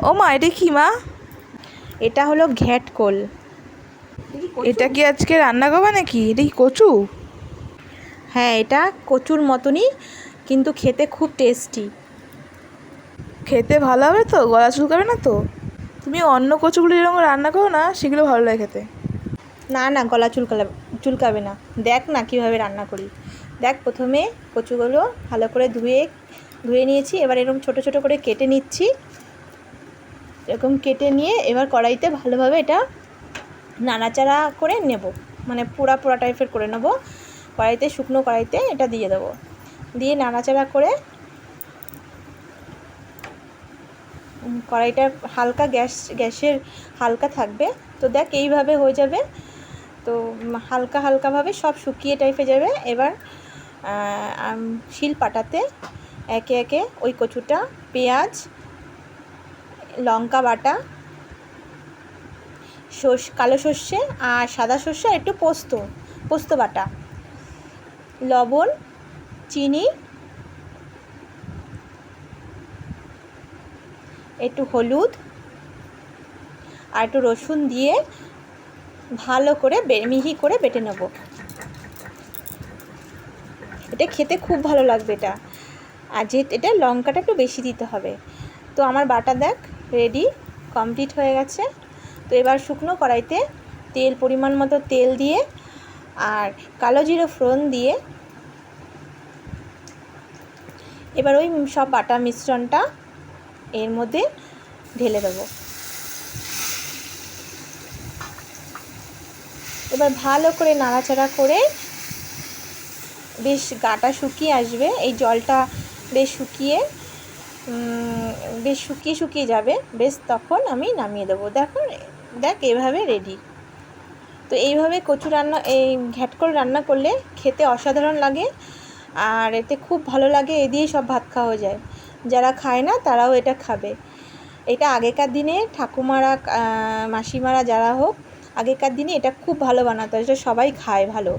ও মা, এটা কি মা? এটা হলো ঘ্যাটকোল। এটা কি আজকে রান্না করবে নাকি? এটা কি কচু? হ্যাঁ, এটা কচুর মতনই, কিন্তু খেতে খুব টেস্টি। খেতে ভালো হবে তো? গলা চুলকাবে না তো? তুমি অন্য কচুগুলো যেরকম রান্না করো না, সেগুলো ভালো লাগে খেতে। না না, গলা চুলকাবে না। দেখ না কীভাবে রান্না করি। দেখ, প্রথমে কচুগুলো ভালো করে ধুয়ে নিয়েছি। এবার এরকম ছোট ছোট করে কেটে নিচ্ছি। এরকম কেটে নিয়ে এবার কড়াইতে ভালোভাবে এটা নাড়াচাড়া করে নেব, মানে পোড়া পোড়া টাইপের করে নেব। কড়াইতে, শুকনো কড়াইতে এটা দিয়ে দেবো। দিয়ে নাড়াচাড়া করে কড়াইটা হালকা গ্যাসের হালকা থাকবে। তো দেখ, এইভাবে হয়ে যাবে। তো হালকা হালকাভাবে সব শুকিয়ে টাইপে যাবে। এবার শিলপাটাতে একে একে ওই কচুটা, পেঁয়াজ, লঙ্কা বাটা, কালো সর্ষে আর সাদা সর্ষে আর একটু পোস্ত বাটা, লবণ, চিনি, একটু হলুদ আর একটু রসুন দিয়ে ভালো করে মিহি করে বেটে নেব। এটা খেতে খুব ভালো লাগবে এটা। আর এটা লঙ্কাটা একটু বেশি দিতে হবে। তো আমার বাটা দেখ রেডি, কমপ্লিট হয়ে গেছে। তো এবার শুকনো কড়াইতে পরিমাণ মতো তেল দিয়ে আর কালো জিরে ফোড়ন দিয়ে এবার ওই সব বাটা মিশ্রণটা এর মধ্যে ঢেলে দেবো। এবার ভালো করে নাড়াচাড়া করে বেশ গাটা শুকিয়ে আসবে। এই জলটা বেশ শুকিয়ে যাবে বেশ, তখন আমি নামিয়ে দেবো। দেখ এভাবে রেডি। তো এইভাবে এই ঘ্যাটকোল রান্না করলে খেতে অসাধারণ লাগে। আর এতে খুব ভালো লাগে, এ দিয়েই সব ভাত খাওয়া যায়। যারা খায় না তারাও এটা খাবে। এটা আগেকার দিনে ঠাকুমারা, মাসিমারা যারা হোক, আগেকার দিনে এটা খুব ভালো বানাতো। এটা সবাই খায় ভালো।